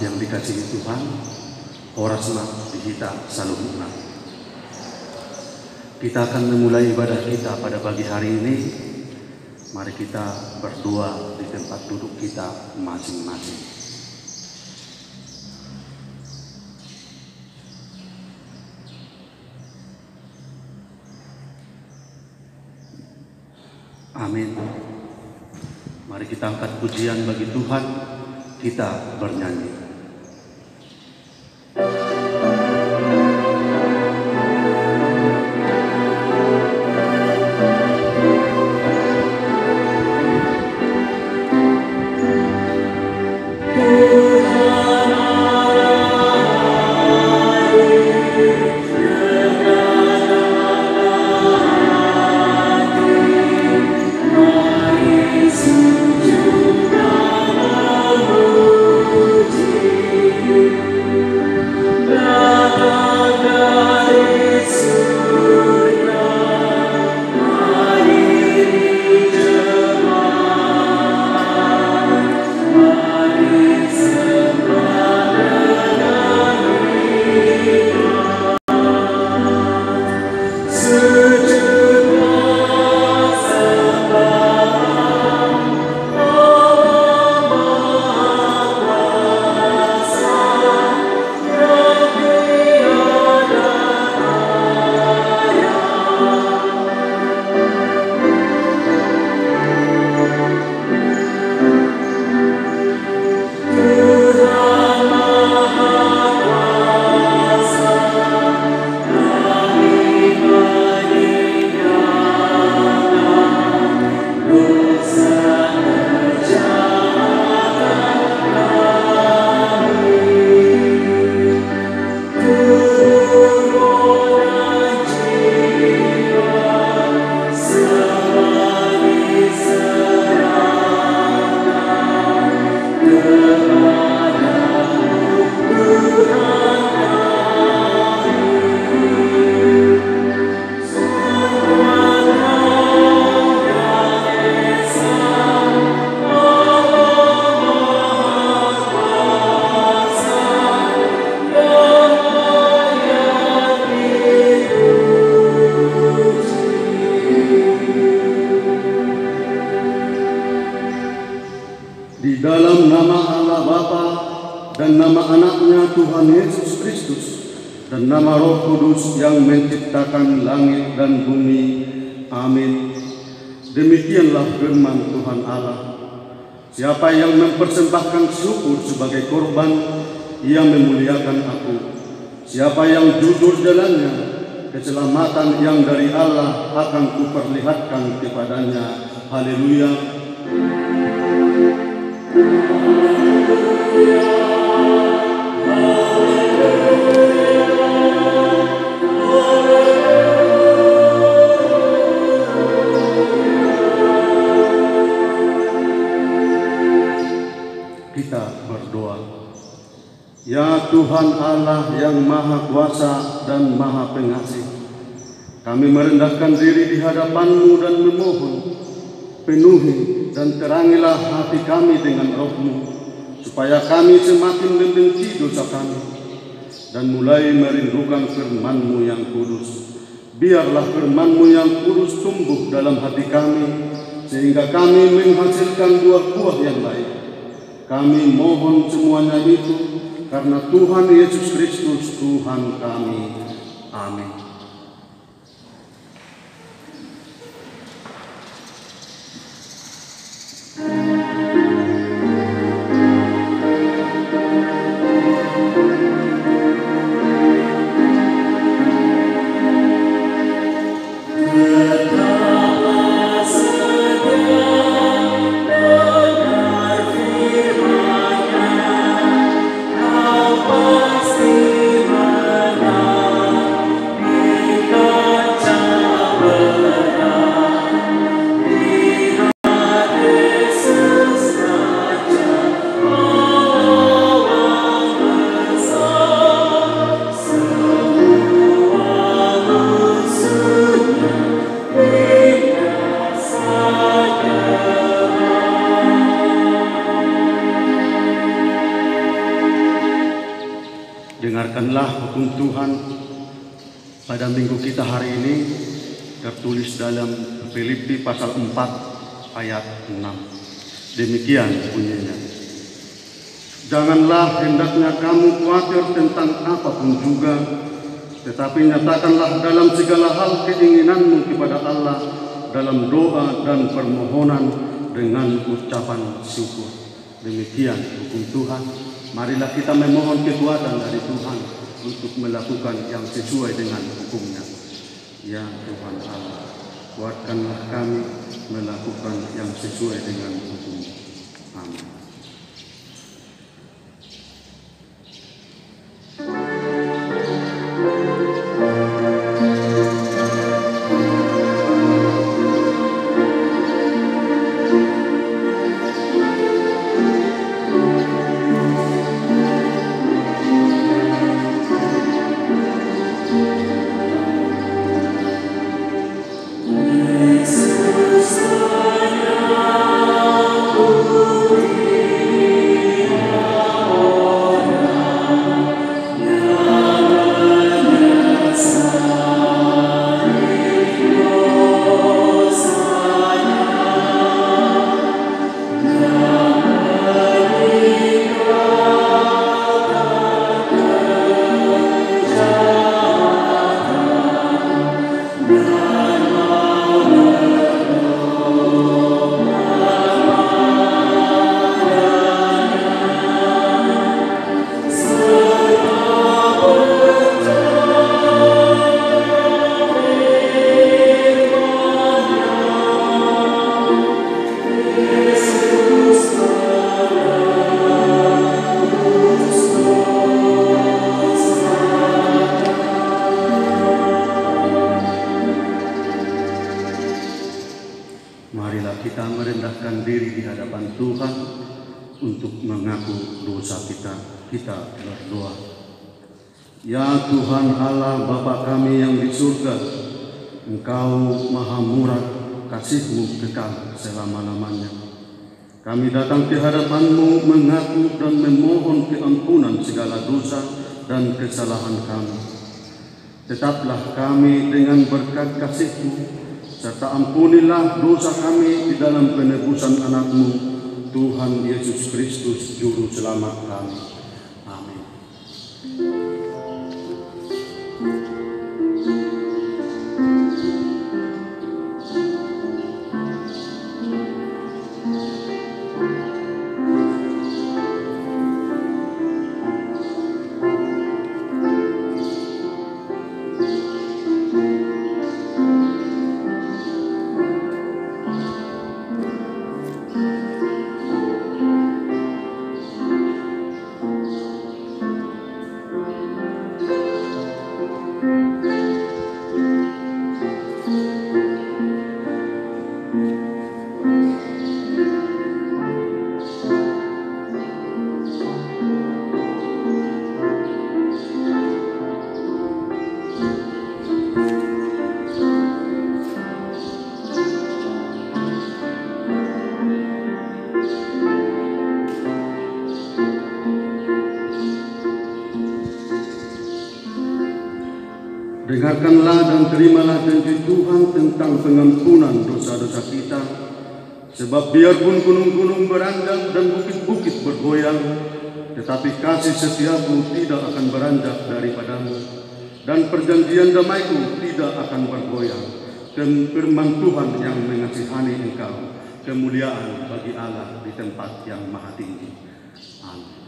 Jemaat yang dikasihi Tuhan, Horasma dihita saluhuna. Kita akan memulai ibadah kita pada pagi hari ini. Mari kita berdoa di tempat duduk kita masing-masing. Amin. Mari kita angkat pujian bagi Tuhan, kita bernyanyi. Nama Roh Kudus yang menciptakan langit dan bumi. Amin. Demikianlah firman Tuhan Allah. Siapa yang mempersembahkan syukur sebagai korban, ia memuliakan aku. Siapa yang jujur jalannya, keselamatan yang dari Allah akan kuperlihatkan kepadanya. Haleluya. Ya Tuhan Allah yang Maha Kuasa dan Maha Pengasih, kami merendahkan diri di hadapan-Mu dan memohon, penuhi dan terangilah hati kami dengan Roh-Mu, supaya kami semakin membenci dosa kami, dan mulai merindukan firman-Mu yang kudus. Biarlah firman-Mu yang kudus tumbuh dalam hati kami, sehingga kami menghasilkan buah-buah yang baik. Kami mohon semuanya itu karena Tuhan Yesus Kristus Tuhan kami. Amin. Pasti menang. Dengarkanlah hukum Tuhan pada minggu kita hari ini, tertulis dalam Filipi pasal 4 ayat 6. Demikian bunyinya. Janganlah hendaknya kamu khawatir tentang apapun juga, tetapi nyatakanlah dalam segala hal keinginanmu kepada Allah dalam doa dan permohonan dengan ucapan syukur. Demikian hukum Tuhan. Marilah kita memohon kekuatan dari Tuhan untuk melakukan yang sesuai dengan hukumnya. Ya Tuhan Allah, kuatkanlah kami melakukan yang sesuai dengan hukum-Mu. Amin. Marilah kita merendahkan diri di hadapan Tuhan untuk mengaku dosa kita. Kita berdoa. Ya Tuhan Allah Bapa kami yang di surga, Engkau maha murah, kasih-Mu kekal selama-lamanya. Kami datang ke hadapan-Mu mengaku dan memohon keampunan segala dosa dan kesalahan kami. Tetaplah kami dengan berkat kasih-Mu, serta ampunilah dosa kami di dalam penebusan anak-Mu, Tuhan Yesus Kristus, Juru Selamat kami. Amin. Dengarkanlah dan terimalah janji Tuhan tentang pengampunan dosa-dosa kita. Sebab biarpun gunung-gunung beranjak dan bukit-bukit bergoyang, tetapi kasih setia-Mu tidak akan beranjak daripadamu, dan perjanjian damai-Ku tidak akan bergoyang. Firman Tuhan yang mengasihani engkau, kemuliaan bagi Allah di tempat yang maha tinggi. Amin.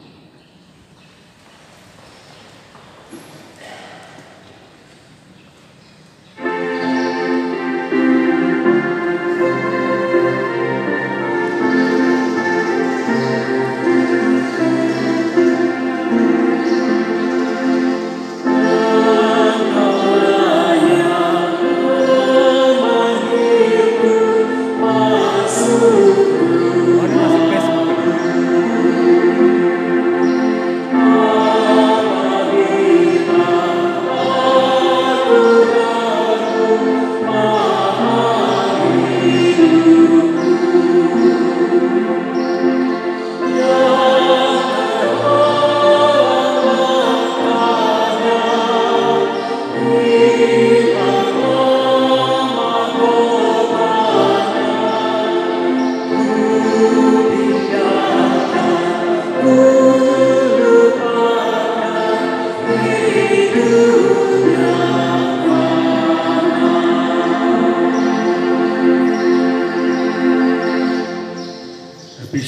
Masuk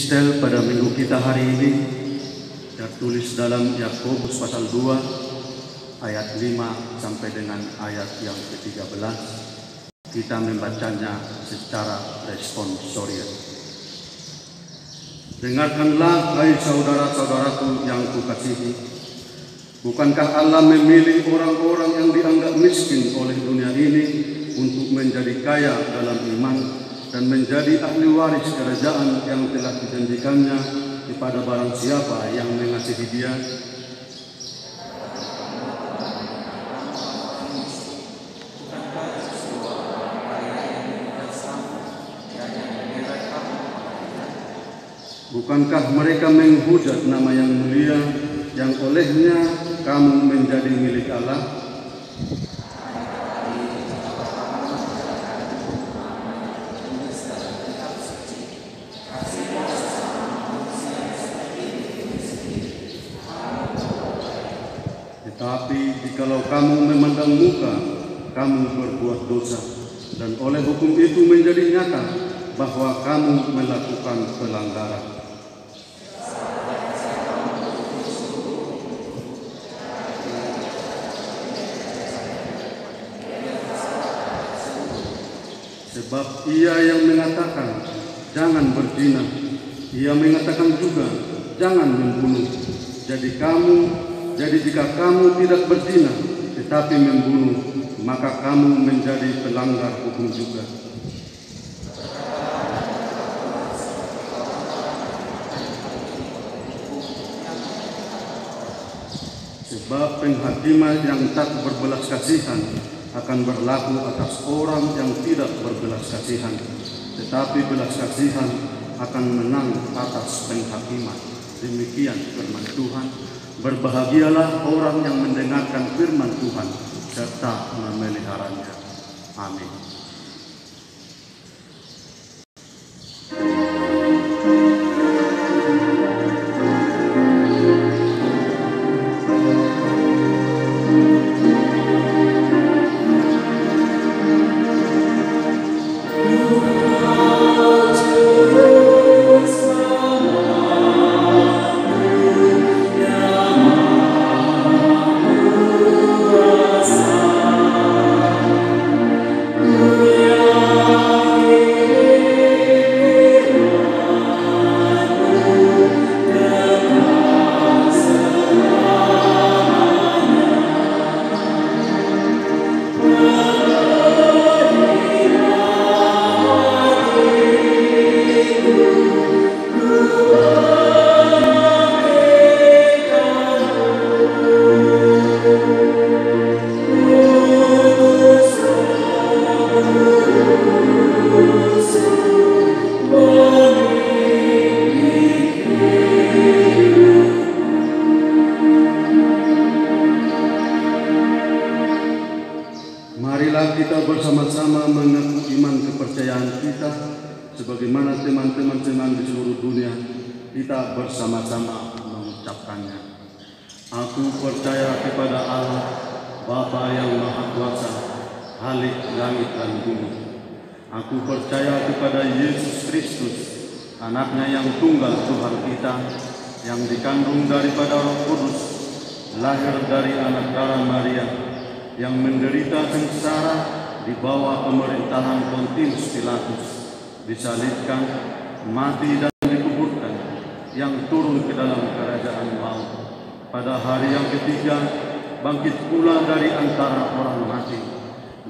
Epistel pada minggu kita hari ini tertulis dalam Yakobus pasal 2 ayat 5 sampai dengan ayat yang ke-13. Kita membacanya secara responsorial. Dengarkanlah, hai saudara-saudaraku yang kukasihi, bukankah Allah memilih orang-orang yang dianggap miskin oleh dunia ini untuk menjadi kaya dalam iman dan menjadi ahli waris kerajaan yang telah dijanjikannya kepada barang siapa yang mengasihi Dia? Bukankah mereka menghujat nama yang mulia yang olehnya kamu menjadi milik Allah? Tetapi jikalau kamu memandang muka, kamu berbuat dosa, dan oleh hukum itu menjadi nyata bahwa kamu melakukan pelanggaran. Sebab ia yang mengatakan, jangan berzina, ia mengatakan juga, jangan membunuh. Jadi jika kamu tidak berzina, tetapi membunuh, maka kamu menjadi pelanggar hukum juga. Sebab penghakiman yang tak berbelas kasihan akan berlaku atas orang yang tidak berbelas kasihan, tetapi belas kasihan akan menang atas penghakiman. Demikian firman Tuhan. Berbahagialah orang yang mendengarkan firman Tuhan serta memeliharanya. Amin. Marilah kita bersama-sama mengaku iman kepercayaan kita sebagaimana teman-teman di seluruh dunia kita bersama-sama mengucapkannya. Aku percaya kepada Allah, Bapa yang Maha Kuasa, Khalik langit dan bumi. Aku percaya kepada Yesus Kristus, Anaknya yang tunggal Tuhan kita, yang dikandung daripada Roh Kudus, lahir dari anak darah Maria, yang menderita sengsara di bawah pemerintahan Pontius Pilatus, disalibkan, mati dan dikuburkan, yang turun ke dalam kerajaan maut. Pada hari yang ketiga, bangkit pula dari antara orang mati,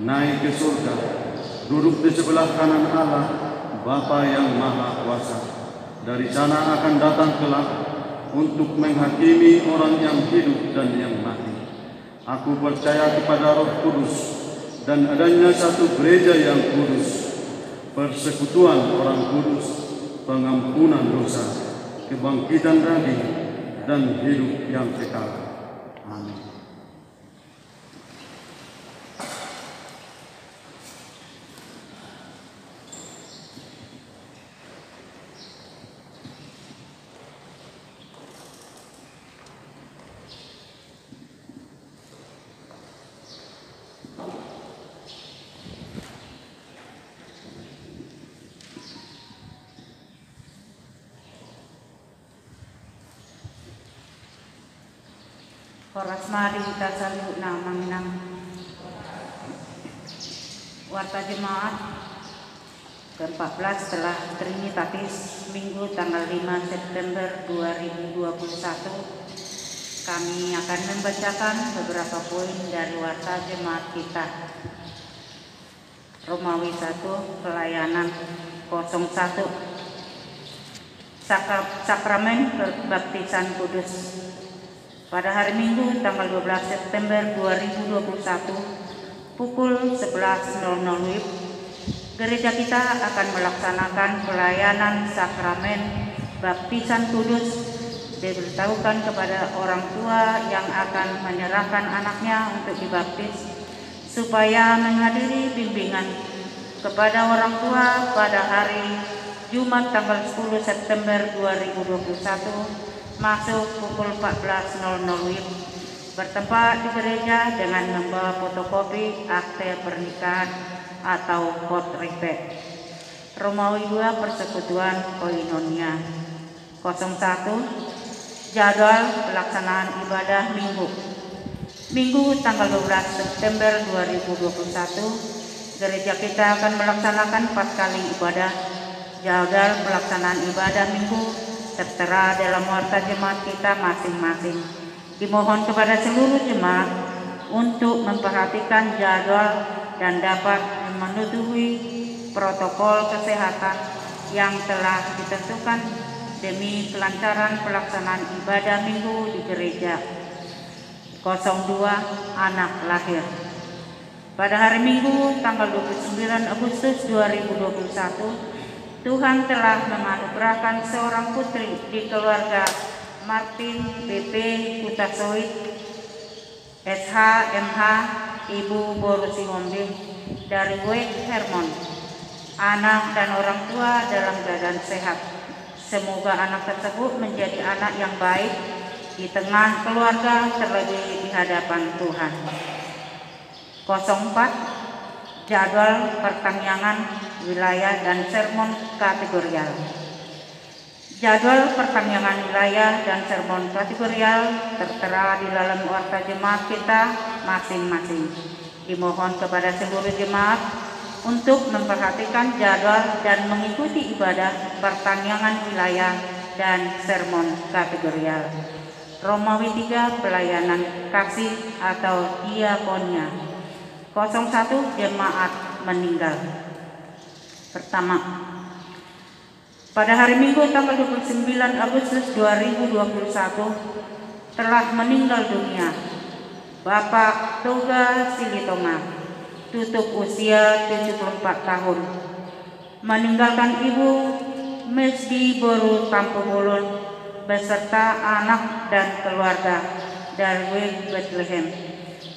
naik ke surga, duduk di sebelah kanan Allah, Bapa yang Maha Kuasa. Dari sana akan datang kelak untuk menghakimi orang yang hidup dan yang mati. Aku percaya kepada Roh Kudus dan adanya satu gereja yang kudus, persekutuan orang kudus, pengampunan dosa, kebangkitan daging, dan hidup yang kekal. Amin. Horas mari kita salu na manginang warta jemaat ke-14 setelah Trinitatis Minggu tanggal 5 September 2021. Kami akan membacakan beberapa poin dari warta jemaat kita. Romawi 1 pelayanan 01 Sakramen Baptisan Kudus. Pada hari Minggu tanggal 12 September 2021 pukul 11.00 WIB, gereja kita akan melaksanakan pelayanan sakramen Baptisan Kudus. Diberitahukan kepada orang tua yang akan menyerahkan anaknya untuk dibaptis supaya menghadiri bimbingan kepada orang tua pada hari Jumat tanggal 10 September 2021 masuk pukul 14.00 WIB, bertempat di gereja dengan membawa fotokopi akte pernikahan atau kotripet. Romawi 2 Persekutuan Koinonia 01 Jadwal pelaksanaan ibadah Minggu. Minggu tanggal 12 September 2021 gereja kita akan melaksanakan 4 kali ibadah. Jadwal pelaksanaan ibadah Minggu tertera dalam warta jemaat kita masing-masing. Dimohon kepada seluruh jemaat untuk memperhatikan jadwal dan dapat memenuhi protokol kesehatan yang telah ditentukan demi kelancaran pelaksanaan ibadah Minggu di gereja. 02 Anak lahir. Pada hari Minggu tanggal 29 Agustus 2021 Tuhan telah menganugerahkan seorang putri di keluarga Martin BP Kutasoid SH MH Ibu Borusi Hombing dari Wake Hermon. Anak dan orang tua dalam keadaan sehat. Semoga anak tersebut menjadi anak yang baik di tengah keluarga, terlebih di hadapan Tuhan. 04 Jadwal pertangyangan wilayah dan sermon kategorial. Jadwal pertangyangan wilayah dan sermon kategorial tertera di dalam warta jemaat kita masing-masing. Dimohon kepada seluruh jemaat untuk memperhatikan jadwal dan mengikuti ibadah pertangyangan wilayah dan sermon kategorial. Romawi 3 pelayanan kasih atau diakonia. 01 jemaat meninggal. Pertama, pada hari Minggu tanggal 29 Agustus 2021 telah meninggal dunia Bapak Toga Silitonga, tutup usia 74 tahun, meninggalkan Ibu Mesdi Boru Tampuhulun beserta anak dan keluarga dari Bethlehem.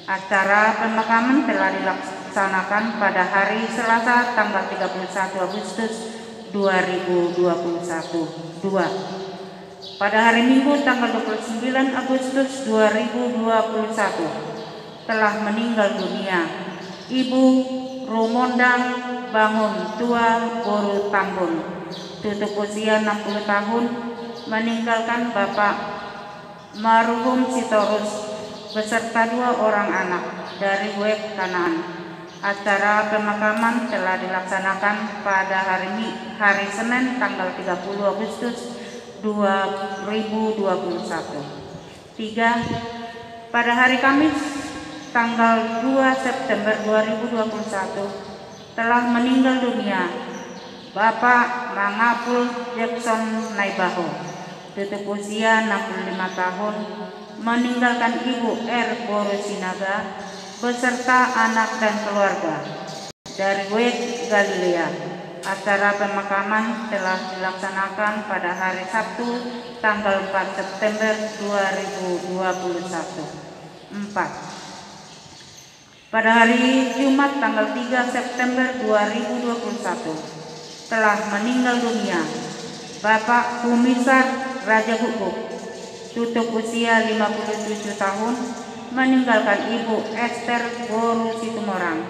Acara pemakaman telah dilaksanakan pada hari Selasa tanggal 31 Agustus 2021. 2. Pada hari Minggu tanggal 29 Agustus 2021 telah meninggal dunia Ibu Rumondang Bangun Tua Boru Tambun, tutup usia 60 tahun, meninggalkan Bapak Marhum Sitorus beserta 2 orang anak dari Wek Kanaan. Acara pemakaman telah dilaksanakan pada hari Senin tanggal 30 Agustus 2021. 3. Pada hari Kamis tanggal 2 September 2021 telah meninggal dunia Bapak Mangapul Jackson Naibaho, tutup usia 65 tahun, meninggalkan Ibu R. Borosinaga beserta anak dan keluarga dari Wek Galilea. Acara pemakaman telah dilaksanakan pada hari Sabtu tanggal 4 September 2021. 4. Pada hari Jumat tanggal 3 September 2021 telah meninggal dunia Bapak Kumisar Raja Hukuk, tutup usia 57 tahun, meninggalkan Ibu Esther Boru Situmorang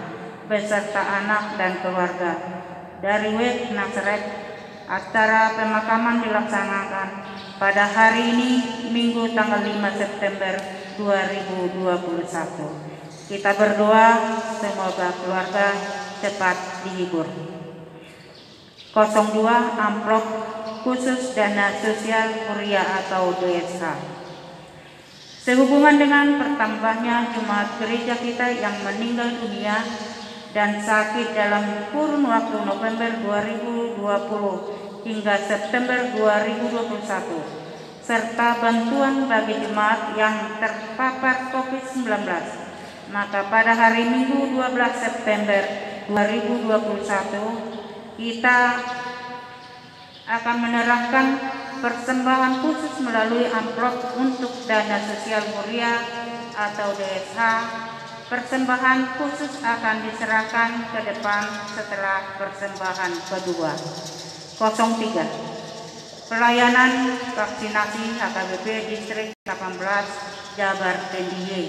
beserta anak dan keluarga dari Wek Nazaret. Acara pemakaman dilaksanakan pada hari ini Minggu tanggal 5 September 2021. Kita berdoa semoga keluarga cepat dihibur. 02 amplop khusus dana sosial kuliah atau DSH. Sehubungan dengan bertambahnya jemaat gereja kita yang meninggal dunia dan sakit dalam kurun waktu November 2020 hingga September 2021, serta bantuan bagi jemaat yang terpapar COVID-19, maka pada hari Minggu 12 September 2021 kita akan menyerahkan persembahan khusus melalui amplop untuk dana sosial mulia atau DSH. Persembahan khusus akan diserahkan ke depan setelah persembahan kedua. 03 Pelayanan vaksinasi HKBP Distrik 18 Jabar Tendiye.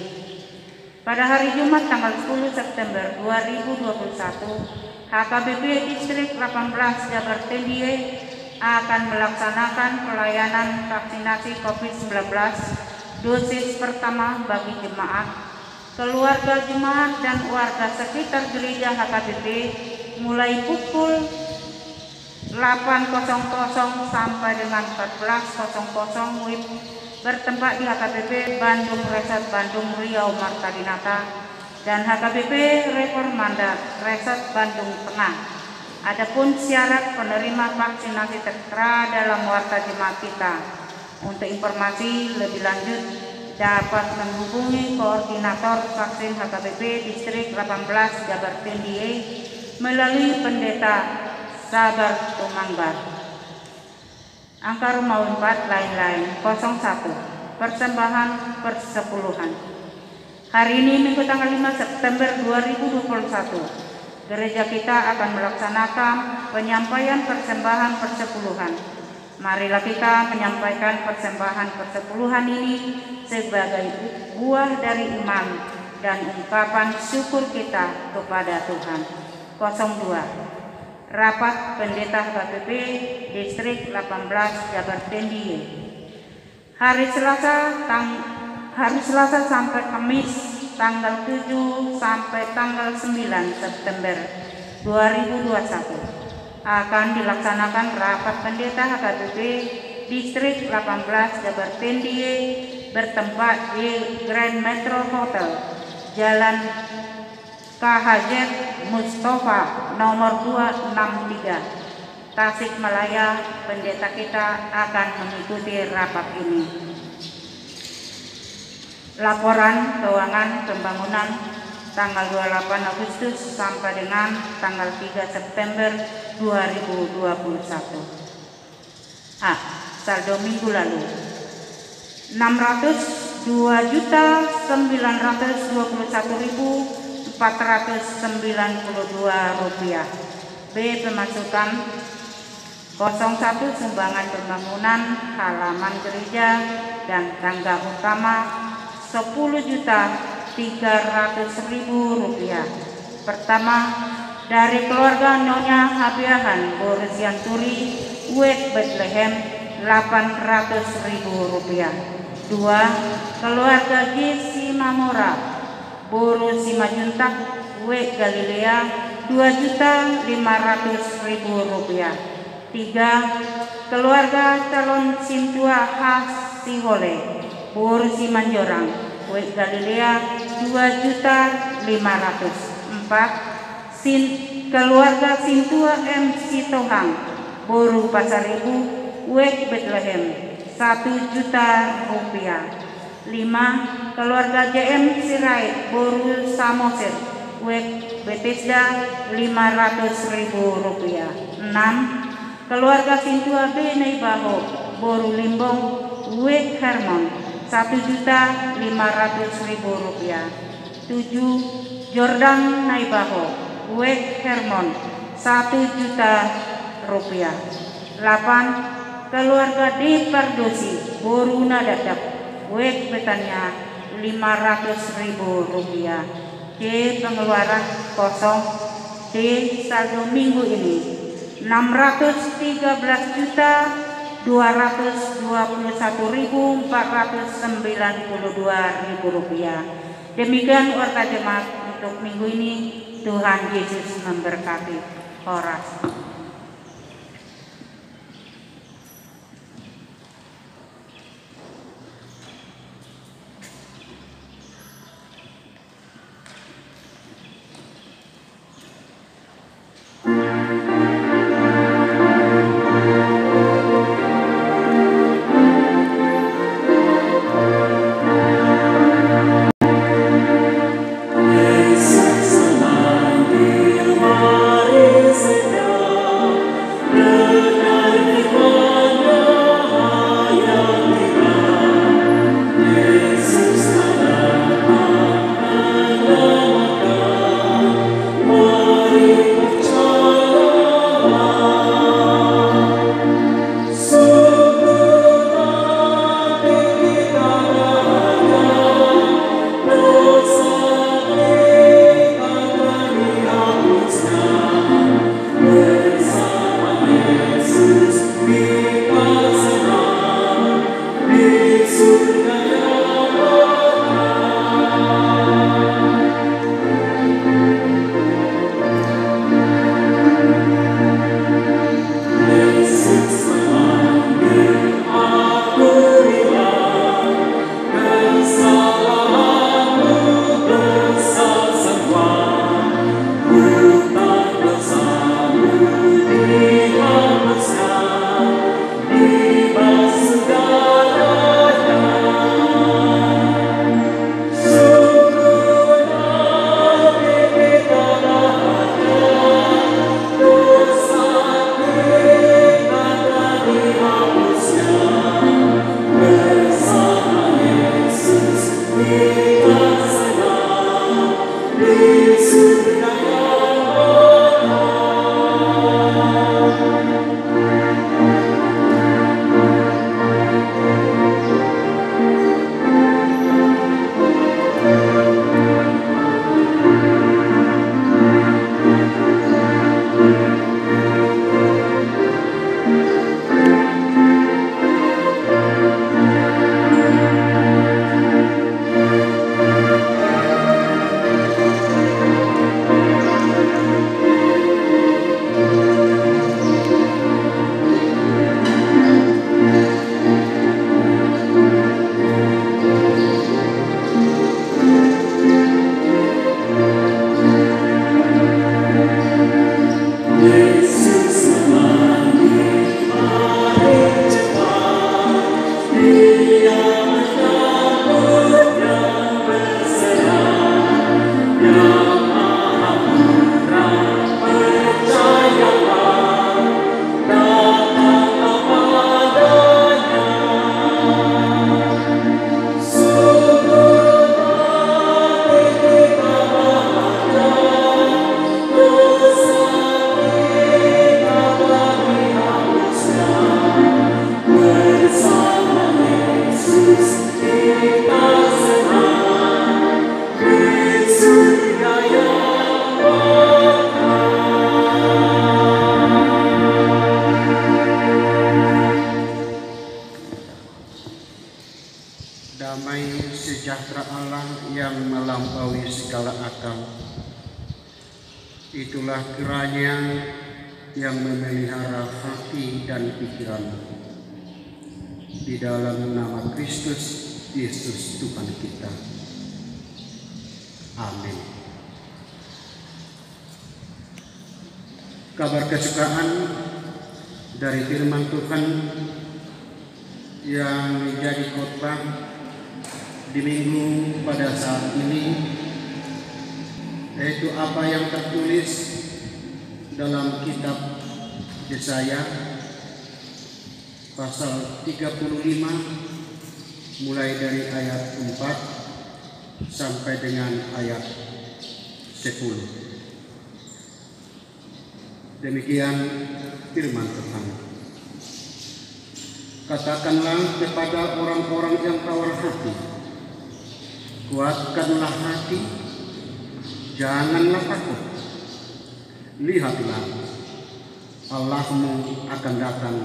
Pada hari Jumat tanggal 10 September 2021, HKBP Distrik 18 Jabar Tendiye akan melaksanakan pelayanan vaksinasi COVID-19 dosis pertama bagi jemaat, keluarga jemaat dan warga sekitar gereja HKBP mulai pukul 8.00 sampai dengan 14.00 WIB bertempat di HKBP Bandung Resort Bandung Riau Marta Dinata dan HKBP Reformanda Resort Bandung Tengah. Adapun syarat penerima vaksinasi tertera dalam warta jemaat kita. Untuk informasi lebih lanjut dapat menghubungi koordinator vaksin HKBP Distrik 18 Jabar Tendiye melalui Pendeta Sabar Tumangbar. Angka rumah 4 lain-lain 01 persembahan persepuluhan. Hari ini Minggu tanggal 5 September 2021, gereja kita akan melaksanakan penyampaian persembahan persepuluhan. Marilah kita menyampaikan persembahan persepuluhan ini sebagai buah dari iman dan ungkapan syukur kita kepada Tuhan. 02 Rapat Pendeta HKBP Distrik 18 Jabar Tendiye. Hari Selasa sampai Kamis tanggal 7 sampai tanggal 9 September 2021 akan dilaksanakan rapat pendeta HKBP Distrik 18 Jabar Tendiye bertempat di Grand Metro Hotel, Jalan KHZ Mustafa nomor 263, Tasikmalaya. Pendeta kita akan mengikuti rapat ini. Laporan keuangan pembangunan tanggal 28 Agustus sampai dengan tanggal 3 September 2021. A. Saldo minggu lalu 602.921.492 rupiah. B. Pemasukan 01 Sumbangan pembangunan halaman gereja dan tangga utama 10.300.000 rupiah. Pertama, dari keluarga Nyonya Habiahan Borosianturi Wek Bethlehem 800.000 rupiah. 2. Keluarga Jesi Mamora Borosimanjuntak Wek Galilea 2.500.000 rupiah. 3. Keluarga calon Sintua Hasihole Borosimanjorang Wek Galilea 2.500.000. 4. Keluarga Sintua M. Sitohang Boru Pasaribu Wek Bethlehem 1 juta rupiah. 5. Keluarga JM Sirait Boru Samosir Wek Bethesda 500.000 rupiah. 6. Keluarga Sintua B. Neibaho Boru Limbong Wek Hermon 1.500.000 rupiah. 7. Jordan Naibaho Wek Hermon 1 juta rupiah. 8. Keluarga D. Pardosi Boruna Dadap Wek Betania 500.000 rupiah. D. Pengeluaran kosong. D. Saldo minggu ini 613.300.000 Rp221.492.000. Demikian warta jemaat untuk minggu ini. Tuhan Yesus memberkati. Horas. Itulah kiranya yang memelihara hati dan pikiran di dalam nama Kristus Yesus Tuhan kita. Amin. Kabar kesukaan dari firman Tuhan yang menjadi khotbah di minggu pada saat ini, yaitu apa yang tertulis dalam kitab Yesaya pasal 35 mulai dari ayat 4 sampai dengan ayat 10. Demikian firman Tuhan. Katakanlah kepada orang-orang yang tawar hati, kuatkanlah hati, janganlah takut. Lihatlah, Allahmu akan datang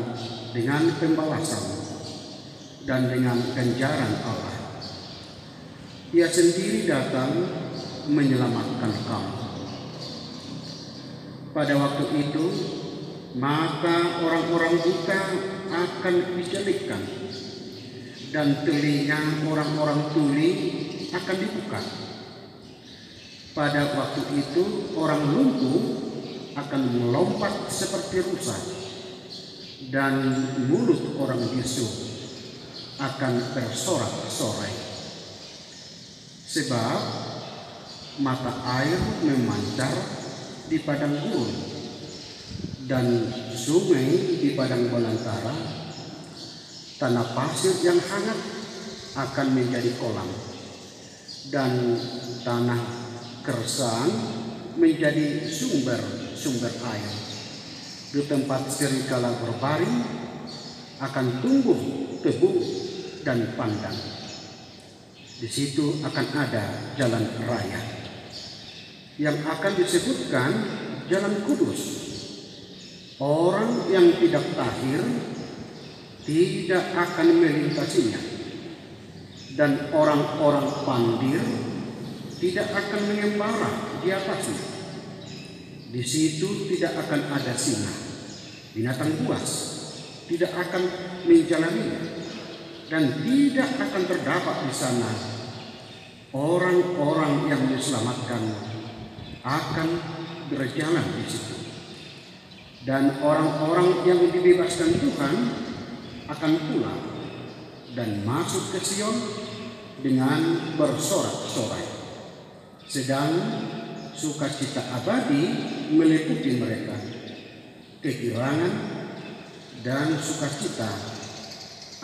dengan pembalasan dan dengan ganjaran Allah. Ia sendiri datang menyelamatkan kamu. Pada waktu itu, mata orang-orang buta akan dijelitkan dan telinga orang-orang tuli akan dibuka. Pada waktu itu, orang lumpuh akan melompat seperti rusa dan mulut orang bisu akan bersorak-sorai. Sebab mata air memancar di padang gurun dan sungai di padang belantara. Tanah pasir yang hangat akan menjadi kolam dan tanah keresahan menjadi sumber air. Di tempat serigala berbaring akan tumbuh tebu dan pandan. Di situ akan ada jalan raya yang akan disebutkan jalan kudus. Orang yang tidak tahir tidak akan melintasinya, dan orang-orang pandir tidak akan mengembara di atasnya. Di situ tidak akan ada singa, binatang buas tidak akan menjalaninya, dan tidak akan terdapat di sana orang-orang yang diselamatkan akan berjalan di situ. Dan orang-orang yang dibebaskan Tuhan akan pulang dan masuk ke Sion dengan bersorak-sorai. Sedang sukacita abadi meliputi mereka. Kegirangan dan sukacita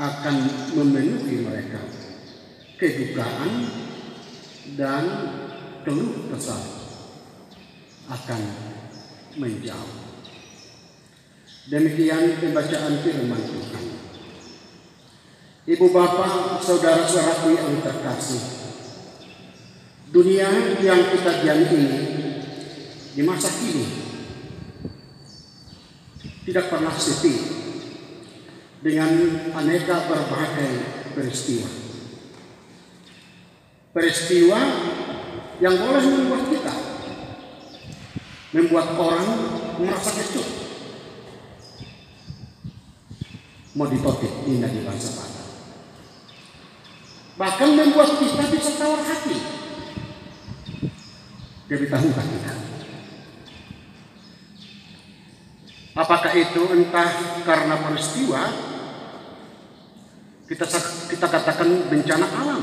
akan memenuhi mereka. Kedukaan dan keluh kesah akan menjauh. Demikian pembacaan firman Tuhan. Ibu bapak, saudara-saudaraku yang terkasih, dunia yang kita diami ini di masa ini tidak pernah sepi dengan aneka berbagai peristiwa. Peristiwa yang boleh membuat orang merasa kecut. Mau ditotik ini di bahasa Batak. Bahkan membuat kita bisa tawar hati. Diberitahukan kita. Apakah itu entah karena peristiwa kita katakan bencana alam,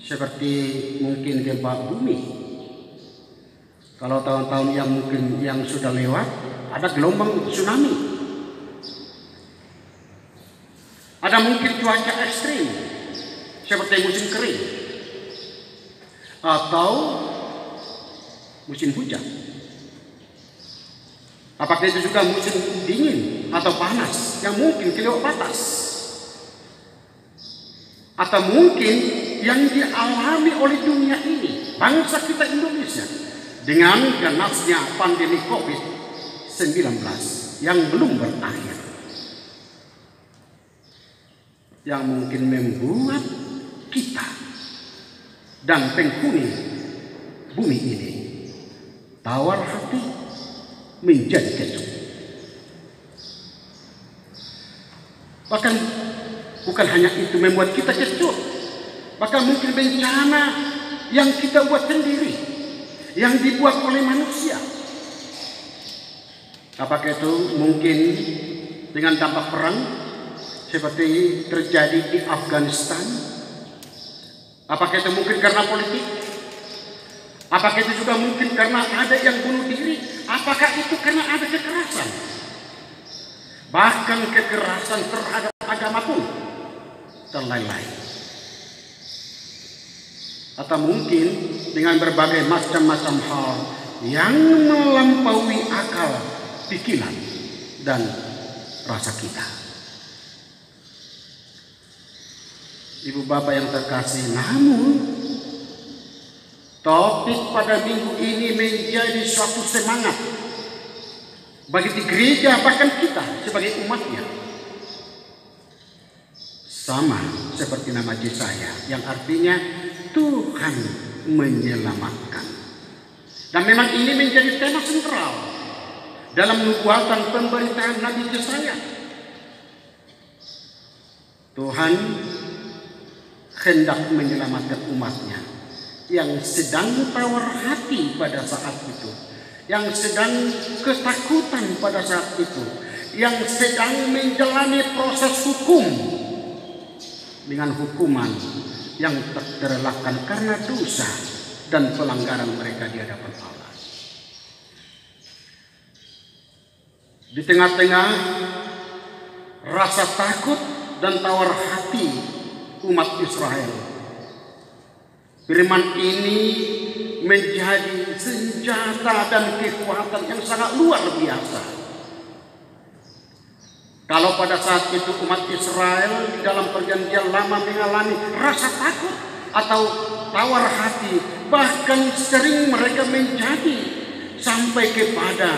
seperti mungkin gempa bumi. Kalau tahun-tahun yang sudah lewat ada gelombang tsunami. Ada mungkin cuaca ekstrim seperti musim kering atau musim hujan. Apakah itu juga musim dingin atau panas yang mungkin kelewat batas, atau mungkin yang dialami oleh dunia ini, bangsa kita Indonesia, dengan ganasnya pandemi COVID-19 yang belum berakhir, yang mungkin membuat kita dan penghuni bumi ini tawar hati, menjadi kecut. Bahkan bukan hanya itu membuat kita kecut, bahkan mungkin bencana yang kita buat sendiri, yang dibuat oleh manusia. Apakah itu mungkin dengan dampak perang seperti terjadi di Afghanistan? Apakah itu mungkin karena politik? Apakah itu juga mungkin karena ada yang bunuh diri? Apakah itu karena ada kekerasan? Bahkan kekerasan terhadap agama pun terlelai. Atau mungkin dengan berbagai macam-macam hal yang melampaui akal, pikiran, dan rasa kita. Ibu bapak yang terkasih, namun topik pada minggu ini menjadi suatu semangat bagi di gereja, bahkan kita sebagai umatnya. Sama seperti nama Yesaya yang artinya Tuhan menyelamatkan. Dan memang ini menjadi tema sentral dalam nubuatan pemberitaan Nabi Yesaya. Tuhan hendak menyelamatkan umatnya yang sedang tawar hati pada saat itu, yang sedang ketakutan pada saat itu, yang sedang menjalani proses hukum dengan hukuman yang tak terelakkan karena dosa dan pelanggaran mereka di hadapan Allah. Di tengah-tengah rasa takut dan tawar hati umat Israel, firman ini menjadi senjata dan kekuatan yang sangat luar biasa. Kalau pada saat itu umat Israel di dalam perjanjian lama mengalami rasa takut atau tawar hati, bahkan sering mereka menjadi sampai kepada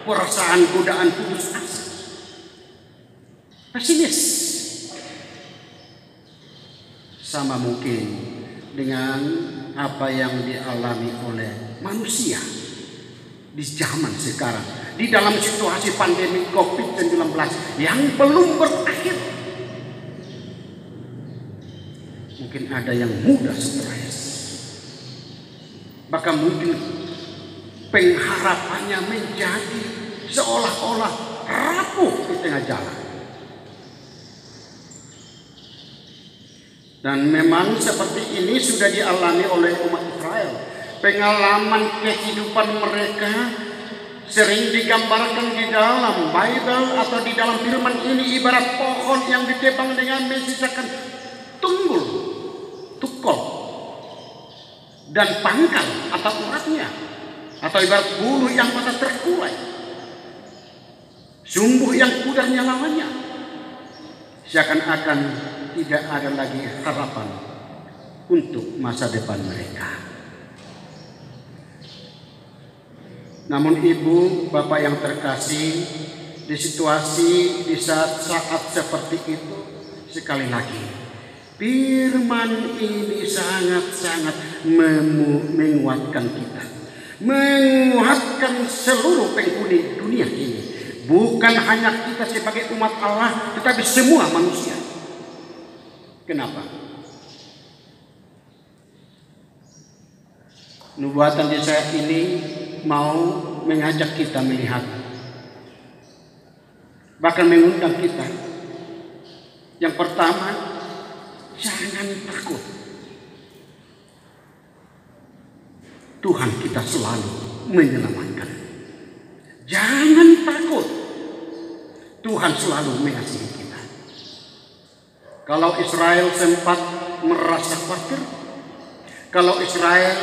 perasaan godaan putus asa, pesimis. Sama mungkin dengan apa yang dialami oleh manusia di zaman sekarang, di dalam situasi pandemi COVID-19 yang belum berakhir. Mungkin ada yang mudah stres, bahkan mungkin pengharapannya menjadi seolah-olah rapuh di tengah jalan. Dan memang seperti ini sudah dialami oleh umat Israel. Pengalaman kehidupan mereka sering digambarkan di dalam Bible atau di dalam firman ini ibarat pohon yang ditebang dengan menyisakan tunggul, tukul, dan pangkal atau uratnya, atau ibarat bulu yang patah terkulai, sumbuh yang pudar nyalanya. Seakan-akan tidak ada lagi harapan untuk masa depan mereka. Namun ibu, bapak yang terkasih, di situasi di saat seperti itu, sekali lagi firman ini sangat-sangat menguatkan kita, menguatkan seluruh penghuni dunia ini. Bukan hanya kita sebagai umat Allah, tetapi semua manusia. Kenapa? Nubuatan Yesaya ini mau mengajak kita melihat, bahkan mengundang kita. Yang pertama, jangan takut. Tuhan kita selalu menyelamatkan. Jangan takut. Tuhan selalu mengasihi kita. Kalau Israel sempat merasa khawatir, kalau Israel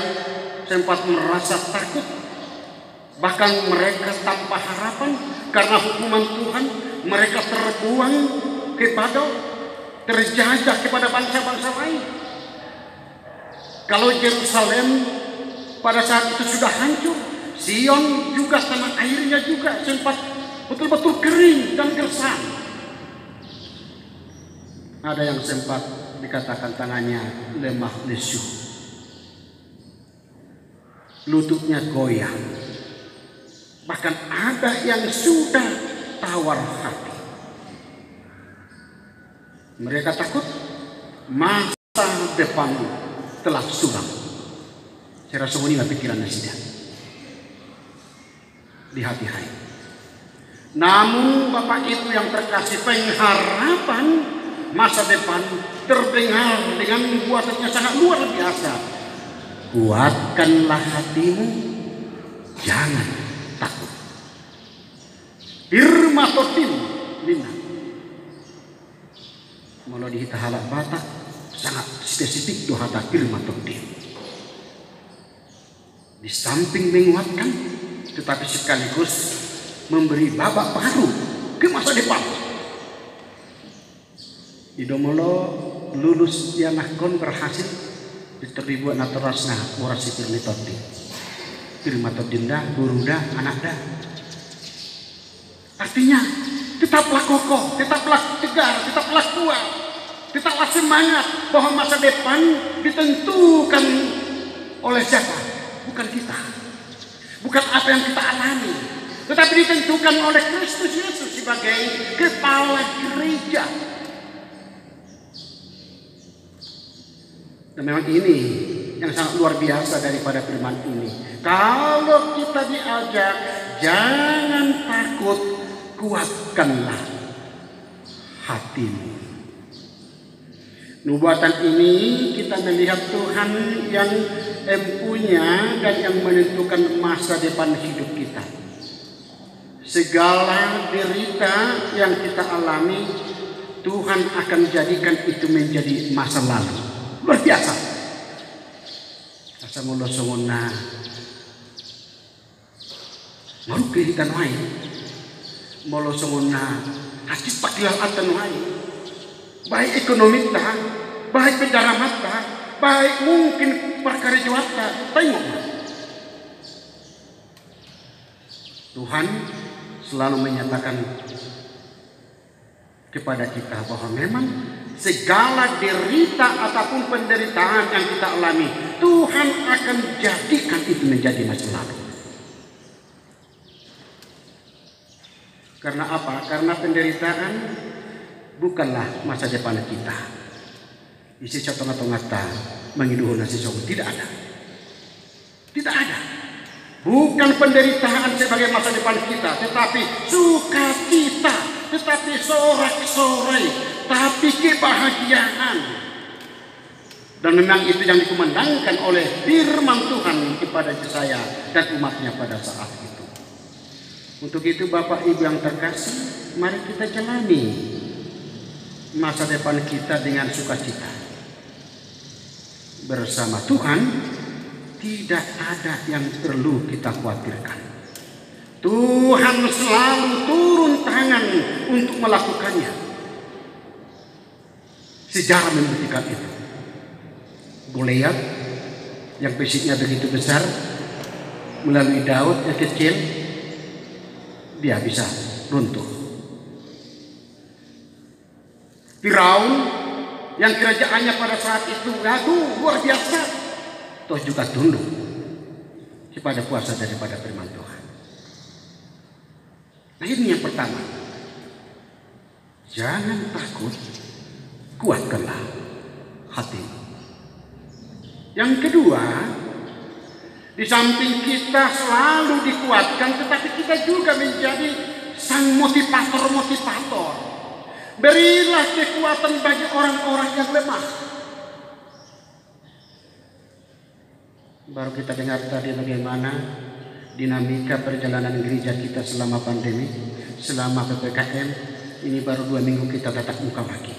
sempat merasa takut, bahkan mereka tanpa harapan karena hukuman Tuhan, mereka terbuang ke Babel, terjajah kepada bangsa-bangsa lain. Kalau Yerusalem pada saat itu sudah hancur, Sion juga tanah airnya juga sempat betul-betul kering dan gersang. Ada yang sempat dikatakan tangannya lemah lesu, lututnya goyang. Bahkan ada yang sudah tawar hati. Mereka takut masa depan telah suram. Saya rasa ini pikirannya sudah di hati-hati. Namun Bapak Ibu yang terkasih, pengharapan masa depan terdengar dengan nubuatannya sangat luar biasa. Kuatkanlah hatimu, jangan takut. Irma totim lina. Kalau di halak Batak sangat spesifik doa irma totim. Di samping menguatkan, tetapi sekaligus memberi babak baru ke masa depan. Idomolo lulus yanahkon berhasil diterima naturasna orasi firmitoti. Firmatodinda, buruda, anakda. Artinya tetaplah kokoh, tetaplah tegar, tetaplah kuat, tetaplah semangat bahwa masa depan ditentukan oleh siapa? Bukan kita, bukan apa yang kita alami, tetapi ditentukan oleh Kristus Yesus sebagai kepala gereja. Dan memang ini yang sangat luar biasa daripada firman ini. Kalau kita diajak, jangan takut, kuatkanlah hatimu. Nubuatan ini kita melihat Tuhan yang empunya dan yang menentukan masa depan hidup kita. Segala derita yang kita alami, Tuhan akan jadikan itu menjadi masa lalu. Luar biasa. Asa mulo sunguna. Maru kehidupan lain. Mulo sunguna. Hakit pakilal atan lain. Baik ekonomi dah, baik pedaramat dah, baik mungkin perkara juata. Tengok. Tuhan selalu menyatakan kepada kita bahwa memang segala derita ataupun penderitaan yang kita alami, Tuhan akan jadikan itu menjadi masa lalu. Karena apa? Karena penderitaan bukanlah masa depan kita. Isi tengah-tengah mengiduh nasi song, tidak ada. Tidak ada. Bukan penderitaan sebagai masa depan kita, tetapi sukacita, tetapi sorak-sorai, tapi kebahagiaan. Dan memang itu yang dikumandangkan oleh firman Tuhan kepada saya dan umatnya pada saat itu. Untuk itu Bapak Ibu yang terkasih, mari kita jalani masa depan kita dengan sukacita. Bersama Tuhan tidak ada yang perlu kita khawatirkan. Tuhan selalu turun tangan untuk melakukannya. Sejarah membuktikan itu. Goliat yang fisiknya begitu besar, melalui Daud yang kecil, dia bisa runtuh. Firaun yang kerajaannya pada saat itu luar biasa, toh juga tunduk kepada kuasa daripada firman Tuhan. Nah, ini yang pertama. Jangan takut, kuatkanlah hati. Yang kedua, di samping kita selalu dikuatkan, tetapi kita juga menjadi sang motivator-motivator. Berilah kekuatan bagi orang-orang yang lemah. Baru kita dengar tadi bagaimana dinamika perjalanan gereja kita selama pandemi, selama PPKM. Ini baru 2 minggu kita tatap muka lagi.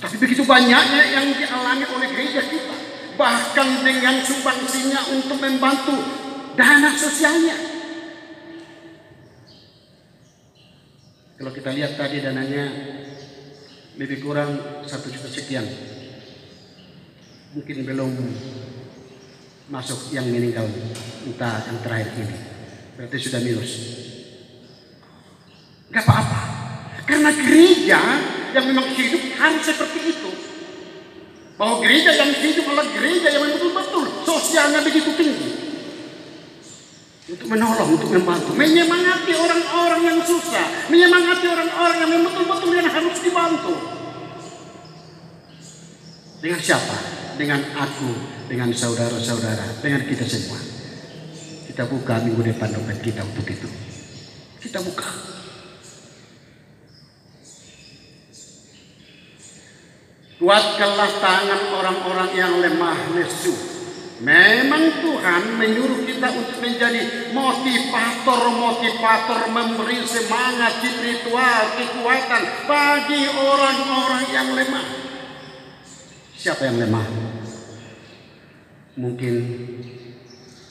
Tapi begitu banyaknya yang dialami oleh gereja kita. Bahkan dengan sumbangsinya untuk membantu dana sosialnya. Kalau kita lihat tadi dananya lebih kurang 1 juta sekian. Mungkin belum masuk yang meninggal, entah yang terakhir ini. Berarti sudah minus. Gak apa-apa. Karena gereja yang memang hidup harus seperti itu. Bahwa gereja yang hidup adalah gereja yang betul-betul sosialnya begitu tinggi. Untuk menolong, untuk membantu, menyemangati orang-orang yang susah, menyemangati orang-orang yang betul-betul yang harus dibantu. Dengan siapa? Dengan aku, dengan saudara-saudara, dengan kita semua. Kita buka minggu depan dompet kita untuk itu. Kita buka. Kuatkanlah tangan orang-orang yang lemah lesu. Memang Tuhan menyuruh kita untuk menjadi motivator-motivator, memberi semangat spiritual, kekuatan bagi orang-orang yang lemah. Siapa yang lemah? Mungkin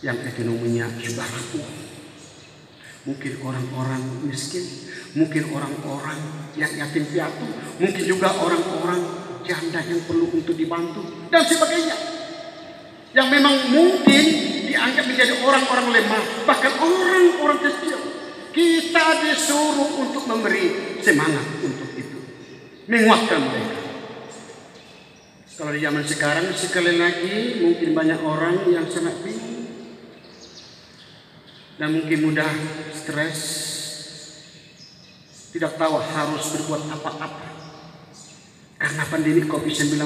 yang ekonominya sudah rapuh. Mungkin orang-orang miskin, mungkin orang-orang yang yatim piatu, mungkin juga orang-orang janda yang perlu untuk dibantu dan sebagainya. Yang memang mungkin dianggap menjadi orang-orang lemah, bahkan orang-orang kecil Kita disuruh untuk memberi semangat untuk itu, menguatkan mereka. Kalau di zaman sekarang sekali lagi mungkin banyak orang yang sangat bingung dan mungkin mudah stres, tidak tahu harus berbuat apa-apa karena pandemi COVID-19.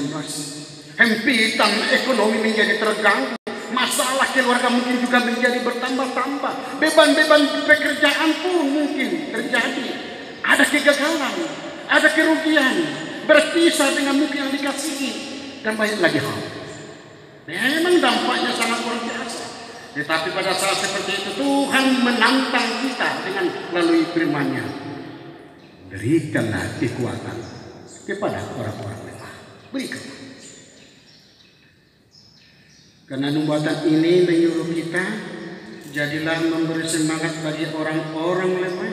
Hempitan ekonomi menjadi terganggu, masalah keluarga mungkin juga menjadi bertambah-tambah, beban-beban pekerjaan pun mungkin terjadi, ada kegagalan, ada kerugian, berpisah dengan mungkin yang dikasihi, dan banyak lagi hal. Memang dampaknya sangat luar biasa. Tetapi pada saat seperti itu Tuhan menantang kita dengan melalui firman-Nya. Berikanlah kekuatan kepada orang-orang lemah. Berikanlah. Karena nubuatan ini menyuruh kita, jadilah memberi semangat bagi orang-orang lemah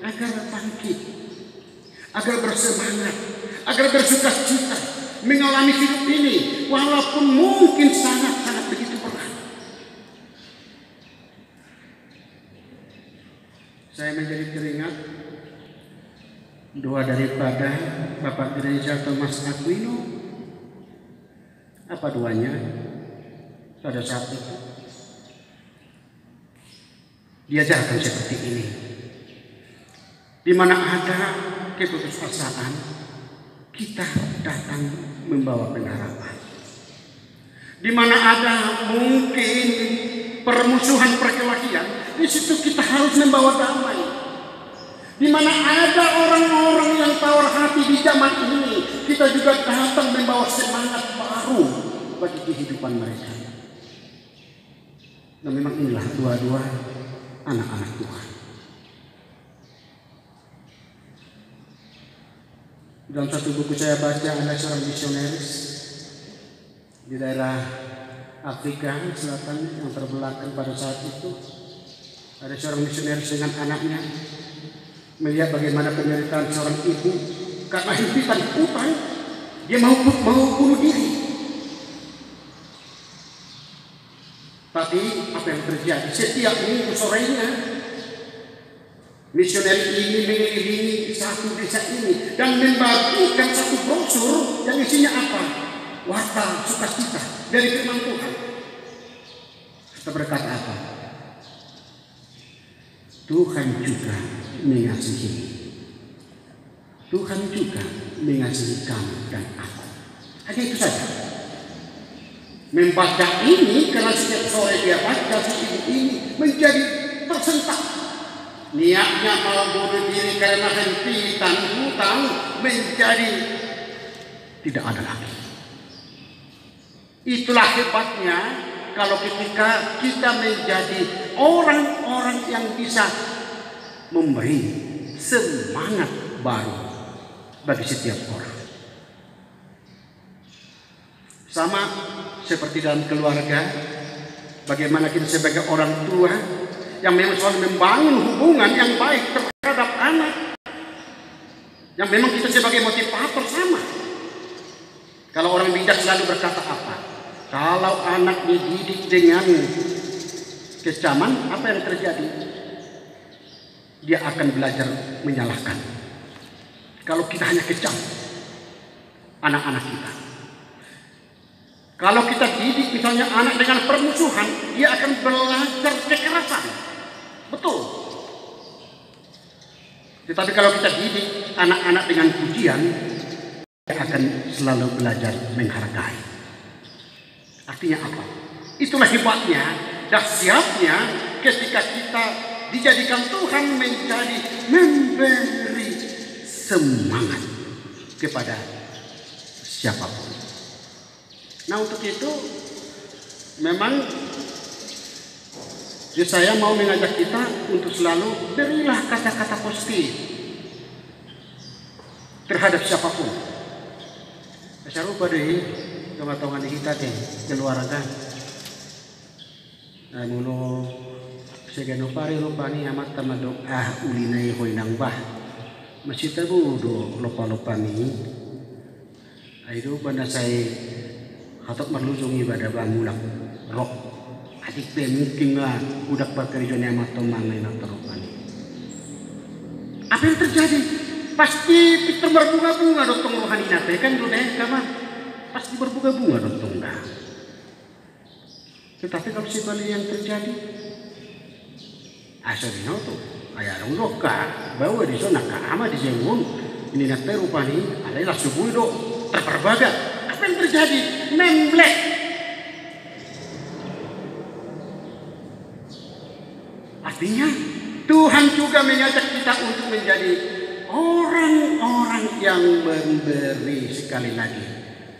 agar bangkit, agar bersemangat, agar bersuka cita mengalami hidup ini walaupun mungkin sangat-sangat begitu berat. Saya menjadi teringat doa daripada Bapak Gereja Thomas Aquino. Apa doanya? Pada saat itu diajarkan seperti ini, di mana ada keputusasaan, kita datang membawa pengharapan. Di mana ada mungkin permusuhan perkelahian, di situ kita harus membawa damai. Di mana ada orang-orang yang tawar hati di zaman ini, kita juga datang membawa semangat baru bagi kehidupan mereka. Dan memang inilah dua-dua anak-anak Tuhan. Dalam satu buku saya baca ada seorang misionaris di daerah Afrika Selatan yang terbelakang pada saat itu. Ada seorang misionaris dengan anaknya melihat bagaimana penderitaan seorang ibu karena himpitan utang, dia mau bunuh diri. Tapi apa yang terjadi? Setiap minggu sorenya misionaris ini mengelilingi satu desa ini dan membagikan satu brosur yang isinya apa? Warta sukacita dari firman Tuhan. Kita berkata apa? Tuhan juga mengasihi. Tuhan juga mengasihi kamu dan aku. Hanya itu saja. Membaca ini karena setiap sore dia baca si ibu ini menjadi tersentak. Niatnya mau bunuh diri karena hempitan hutang menjadi tidak ada lagi. Itulah hebatnya kalau ketika kita menjadi orang-orang yang bisa memberi semangat baru bagi setiap orang. Sama seperti dalam keluarga, bagaimana kita sebagai orang tua yang memang selalu membangun hubungan yang baik terhadap anak, yang memang kita sebagai motivator sama. Kalau orang bijak selalu berkata apa? Kalau anak dididik dengan kecaman, apa yang terjadi? Dia akan belajar menyalahkan. Kalau kita hanya kecam anak-anak kita. Kalau kita didik misalnya anak dengan permusuhan, dia akan belajar kekerasan. Betul. Tetapi kalau kita didik anak-anak dengan pujian, dia akan selalu belajar menghargai. Artinya apa? Itulah hebatnya, dahsyatnya ketika kita dijadikan Tuhan menjadi memberi semangat kepada siapapun. Nah, untuk itu memang saya mau mengajak kita untuk selalu berilah kata-kata positif terhadap siapapun. Saya lupa deh kematongan kita teh keluarga. Nah, mulu segano pare lupani amat tamadok ulinai hoinang bah. Masih tahu do lupa-lupa nih. Ayo banda saya hatok marlujung ibadah bangulang rok adik be mungkin lah udak berkerjanya amat tomang lain terupani Apa yang terjadi? Pasti Peter berbunga-bunga dotong rohani nate kan dulu kawan. Pasti berbunga-bunga dotong dah. Tetapi kalau sebalik yang terjadi, asalnya tuh ayah orang doka bawa di sana kama di jengun ini nate rupani adalah subuh do terperbaga. Apa yang terjadi? Memblek. Artinya Tuhan juga mengajak kita untuk menjadi orang-orang yang memberi sekali lagi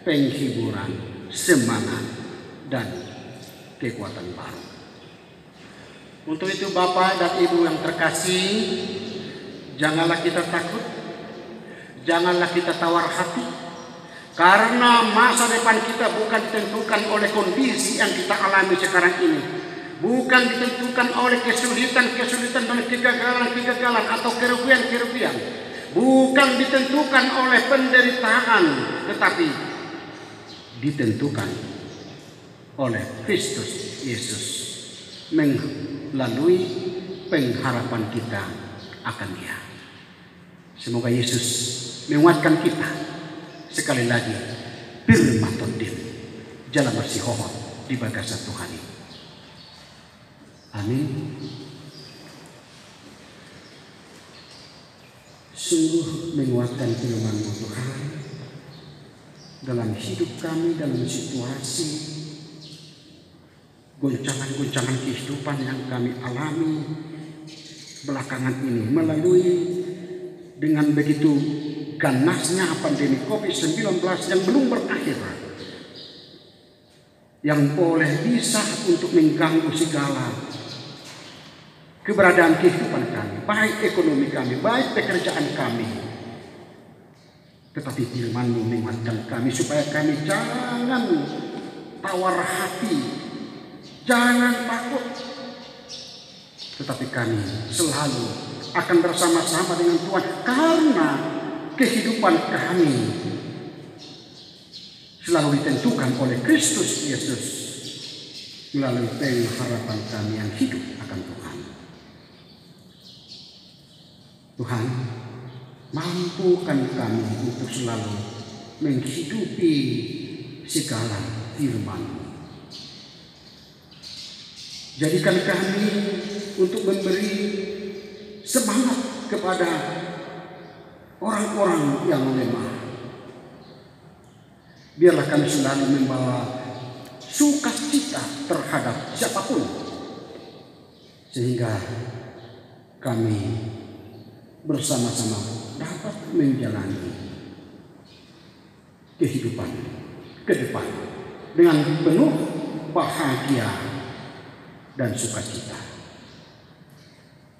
penghiburan, semangat, dan kekuatan baru. Untuk itu Bapak dan Ibu yang terkasih, janganlah kita takut, janganlah kita tawar hati, karena masa depan kita bukan ditentukan oleh kondisi yang kita alami sekarang ini. Bukan ditentukan oleh kesulitan-kesulitan dan kegagalan-kegagalan atau kerugian-kerugian. Bukan ditentukan oleh penderitaan, tetapi ditentukan oleh Kristus Yesus melalui pengharapan kita akan Dia. Semoga Yesus menguatkan kita. Sekali lagi, birmatodin, jalan bersih hohot di bagasa Tuhan. Amin. Sungguh menguatkan firman-Mu Tuhan dalam hidup kami, dalam situasi goncangan-goncangan kehidupan yang kami alami belakangan ini, melalui dengan begitu ganasnya pandemi COVID-19 yang belum berakhir, yang boleh bisa untuk mengganggu segala keberadaan kehidupan kami, baik ekonomi kami, baik pekerjaan kami. Tetapi firman-Mu menguatkan kami supaya kami jangan tawar hati, jangan takut, tetapi kami selalu akan bersama-sama dengan Tuhan, karena kehidupan kami selalu ditentukan oleh Kristus Yesus melalui pengharapan kami yang hidup akan Tuhan. Tuhan, mampukan kami untuk selalu menghidupi segala firman-Mu. Jadikan kami untuk memberi semangat kepada orang-orang yang lemah. Biarlah kami selalu membawa sukacita terhadap siapapun, sehingga kami bersama-sama dapat menjalani kehidupan ke depan dengan penuh bahagia dan sukacita.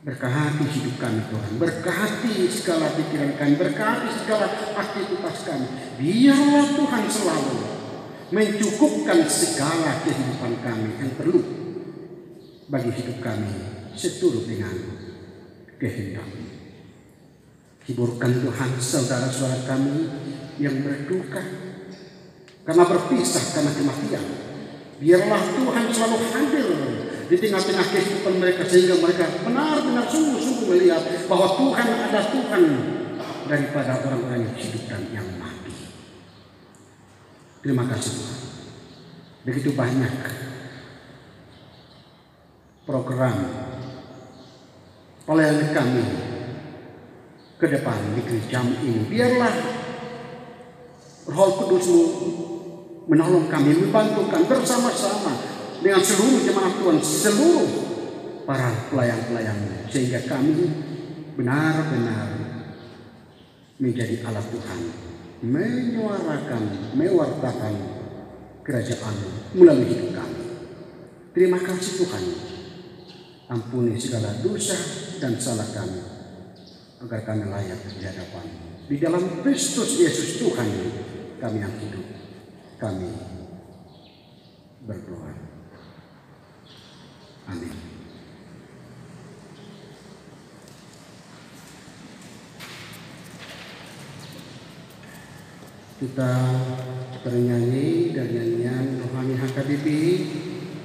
Berkati hidup kami Tuhan, berkati segala pikiran kami, berkati segala aktivitas kami. Biarlah Tuhan selalu mencukupkan segala kehidupan kami yang perlu bagi hidup kami seturut dengan kehendak-Mu. Hiburkan Tuhan saudara-saudara kami yang berduka karena berpisah karena kematian. Biarlah Tuhan selalu hadir di tengah-tengah kehidupan mereka, sehingga mereka benar-benar sungguh-sungguh melihat bahwa Tuhan ada Tuhan daripada orang-orang yang hidup dan yang mati. Terima kasih Tuhan. Begitu banyak program pelayanan kami ke depan di gereja ini. Biarlah Roh Kudus-Mu menolong kami, membantu kami bersama-sama dengan seluruh jemaat Tuhan, seluruh para pelayan-pelayan, sehingga kami benar-benar menjadi alat Tuhan, menyuarakan, mewartakan kerajaan melalui hidup kami. Terima kasih Tuhan. Ampuni segala dosa dan salah kami, agar kami layak di hadapan. Di dalam Kristus Yesus Tuhan kami yang hidup, kami berdoa. Amin. Kita bernyanyi dari nyanyian Rohani HKBP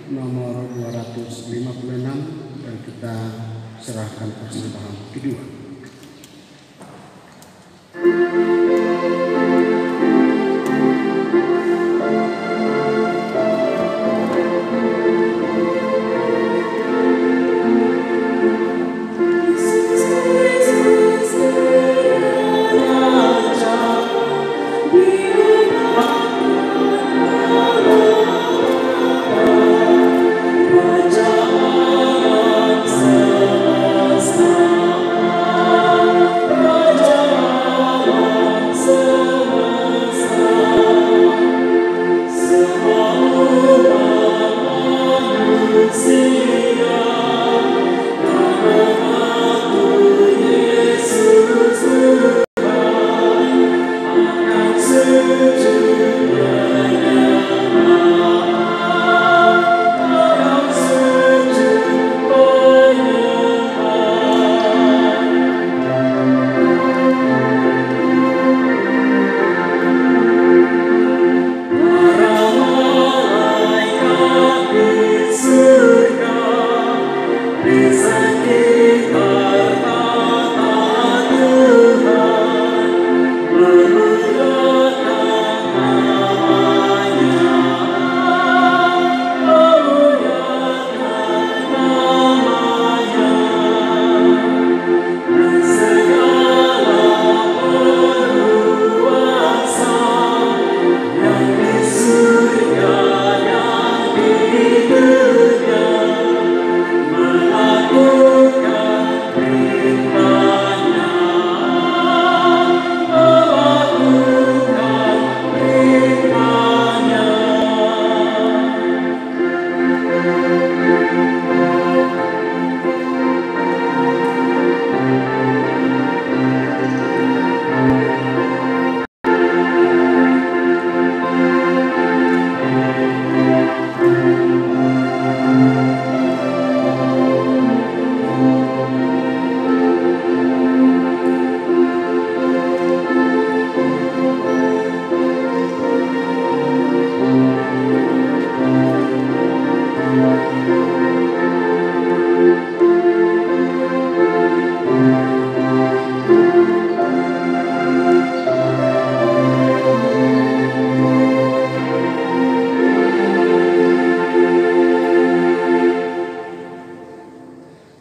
nomor 256 dan kita serahkan persembahan kedua.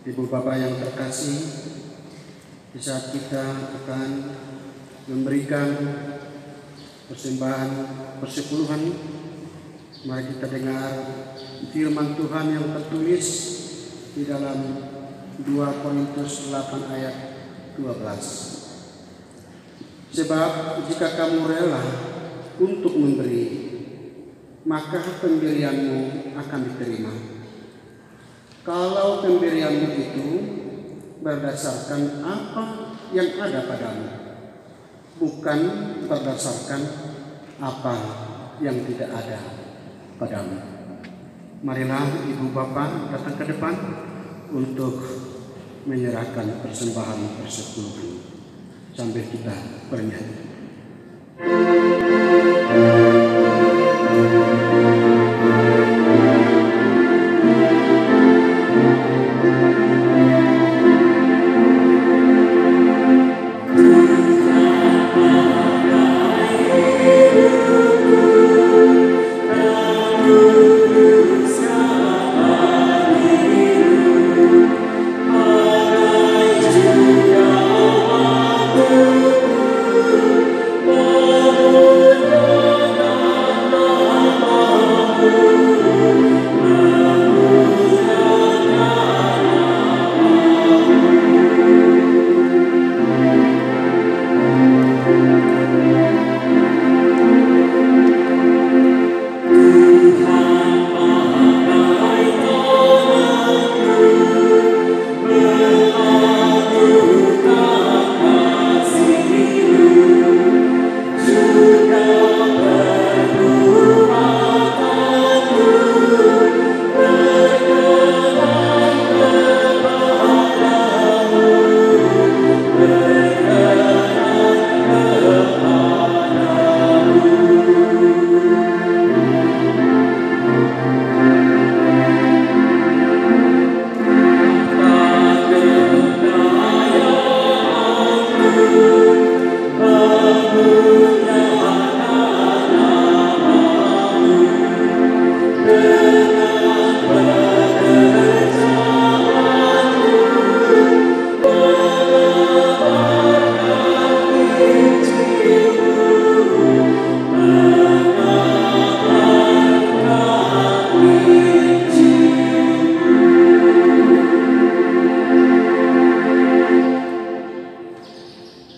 Ibu Bapak yang terkasih, di saat kita akan memberikan persembahan persepuluhan, mari kita dengar firman Tuhan yang tertulis di dalam 2 Korintus 8 ayat 12. Sebab jika kamu rela untuk memberi, maka pemberianmu akan diterima. Kalau pemberianmu itu berdasarkan apa yang ada padamu, bukan berdasarkan apa yang tidak ada padamu. Marilah Ibu Bapak datang ke depan untuk menyerahkan persembahan persepuluhan sambil kita bernyanyi.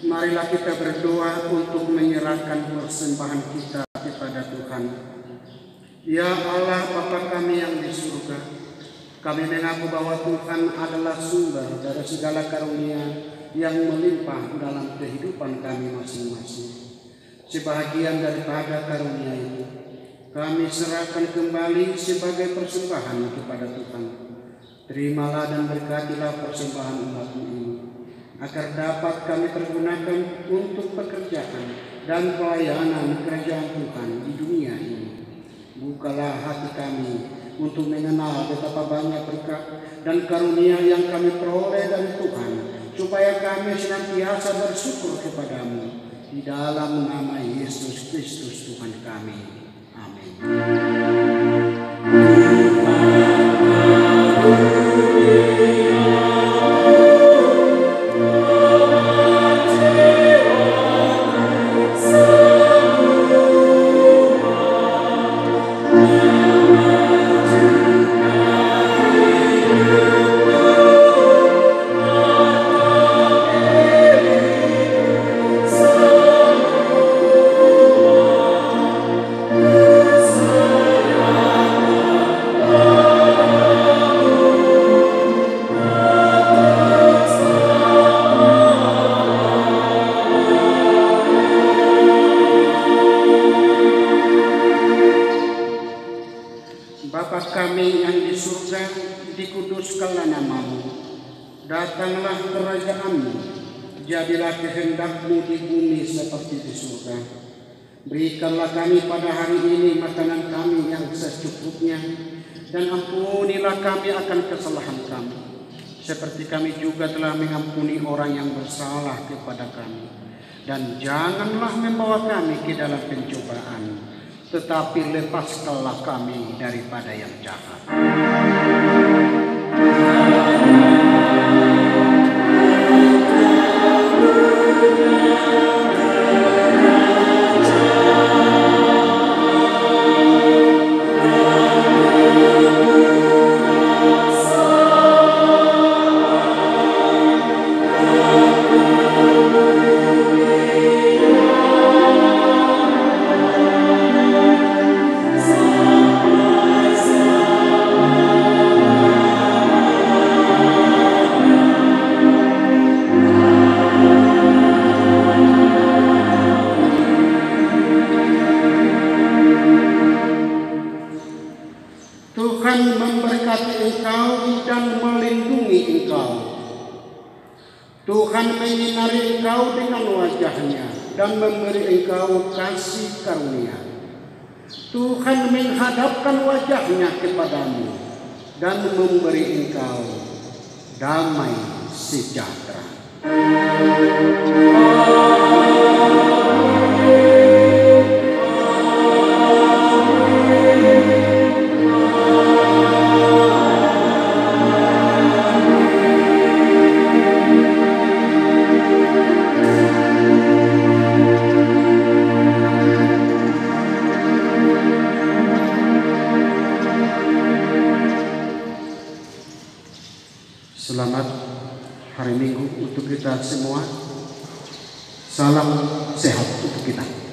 Marilah kita berdoa untuk menyerahkan persembahan kita kepada Tuhan. Ya Allah Bapa kami yang di surga, kami mengaku bahwa Tuhan adalah sumber dari segala karunia yang melimpah dalam kehidupan kami masing-masing. Sebahagian daripada karunia itu kami serahkan kembali sebagai persembahan kepada Tuhan. Terimalah dan berkatilah persembahan umat-Mu ini, agar dapat kami pergunakan untuk pekerjaan dan pelayanan kerajaan Tuhan di dunia ini. Bukalah hati kami untuk mengenal betapa banyak berkat dan karunia yang kami peroleh dari Tuhan, supaya kami senantiasa bersyukur kepadamu. Di dalam nama Yesus Kristus Tuhan kami. Amin. Amen. di surga, dikuduskanlah namamu. Datanglah kerajaanmu, jadilah kehendak-Mu di bumi seperti di surga. Berikanlah kami pada hari ini makanan kami yang secukupnya, dan ampunilah kami akan kesalahan kami, seperti kami juga telah mengampuni orang yang bersalah kepada kami. Dan janganlah membawa kami ke dalam pencobaan, tetapi lepaskanlah kami daripada yang jahat. Tuhan memberkati engkau dan melindungi engkau. Tuhan menyinari engkau dengan wajah-Nya dan memberi engkau kasih karunia. Tuhan menghadapkan wajah-Nya kepadamu dan memberi engkau damai sejahtera. Selamat hari Minggu untuk kita semua. Salam sehat untuk kita.